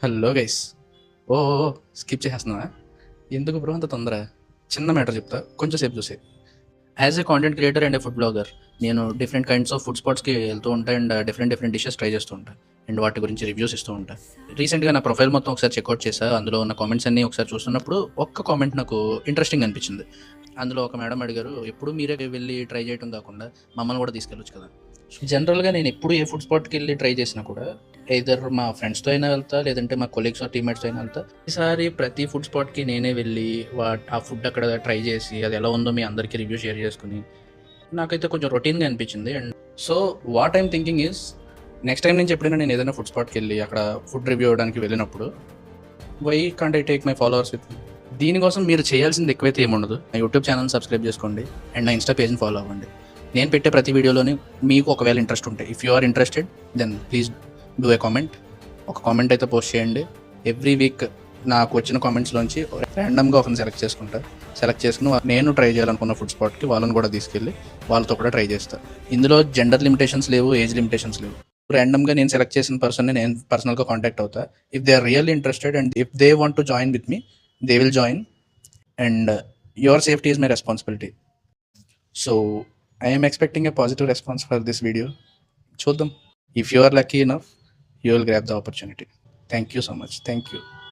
Hello guys. ఓ skip చేసేస్తున్నావా? ఎందుకు బ్రో అంత తొందర? చిన్న మ్యాటర్ చెప్తా, కొంచెం సేపు చూసే. As a content creator and A food blogger, నేను డిఫరెంట్ కైండ్స్ ఆఫ్ ఫుడ్ స్పాట్స్కి వెళ్తూ ఉంటా అండ్ డిఫరెంట్ డిషెస్ ట్రై చేస్తూ ఉంటా అండ్ వాటి గురించి రివ్యూస్ ఇస్తూ ఉంటా. రీసెంట్గా నా ప్రొఫైల్ మొత్తం ఒకసారి చెక్అవుట్ చేశా. అందులో ఉన్న కామెంట్స్ అన్నీ ఒకసారి చూస్తున్నప్పుడు ఒక్క కామెంట్ నాకు ఇంట్రెస్టింగ్ అనిపించింది. అందులో ఒక మేడం అడిగారు, ఎప్పుడు మీరే వెళ్ళి ట్రై చేయడం కాకుండా మమ్మల్ని కూడా తీసుకెళ్ళొచ్చు కదా. జనరల్గా నేను ఎప్పుడు ఏ ఫుడ్ స్పాట్కి వెళ్ళి ట్రై చేసినా కూడా ఎయిదర్ మా ఫ్రెండ్స్తో అయినా వెళ్తా, లేదంటే మా కొలీగ్స్ టీమ్మేట్స్తో అయినా వెళ్తా. ఈసారి ప్రతి ఫుడ్ స్పాట్కి నేనే వెళ్ళి ఆ ఫుడ్ అక్కడ ట్రై చేసి అది ఎలా ఉందో మీ అందరికీ రివ్యూ షేర్ చేసుకుని నాకైతే కొంచెం రొటీన్గా అనిపించింది. And so what I'm thinking is, next time నుంచి ఎప్పుడైనా నేను ఏదైనా ఫుడ్ స్పాట్కి వెళ్ళి అక్కడ ఫుడ్ రివ్యూ అవ్వడానికి వెళ్ళినప్పుడు why can't I take my followers with me? దీనికోసం మీరు చేయాల్సింది ఎక్కువైతే ఏముండదు. నా యూట్యూబ్ ఛానల్ సబ్స్క్రైబ్ చేసుకోండి అండ్ నా ఇన్స్టా పేజ్ని ఫాలో అవ్వండి. నేను పెట్టే ప్రతి వీడియోలోని మీకు ఒకవేళ ఇంట్రెస్ట్ ఉంటే, if you are interested then please do a comment. ఒక కామెంట్ అయితే పోస్ట్ చేయండి. ఎవ్రీ వీక్ నాకు వచ్చిన కామెంట్స్లోంచి ర్యాండమ్గా ఒకరిని సెలెక్ట్ చేసుకుని నేను ట్రై చేయాలనుకున్న ఫుడ్ స్పాట్కి వాళ్ళని కూడా తీసుకెళ్ళి వాళ్ళతో కూడా ట్రై చేస్తాను. ఇందులో జెండర్ లిమిటేషన్స్ లేవు, ఏజ్ లిమిటేషన్స్ లేవు. ర్యాండమ్గా నేను సెలెక్ట్ చేసిన పర్సన్ని నేను పర్సనల్గా కాంటాక్ట్ అవుతా. If they are really interested and if they want to join with me, they will join. And your safety is my responsibility. So I am expecting a positive response for this video. చూద్దాం. If you are lucky enough, you will grab the opportunity. Thank you so much. Thank you.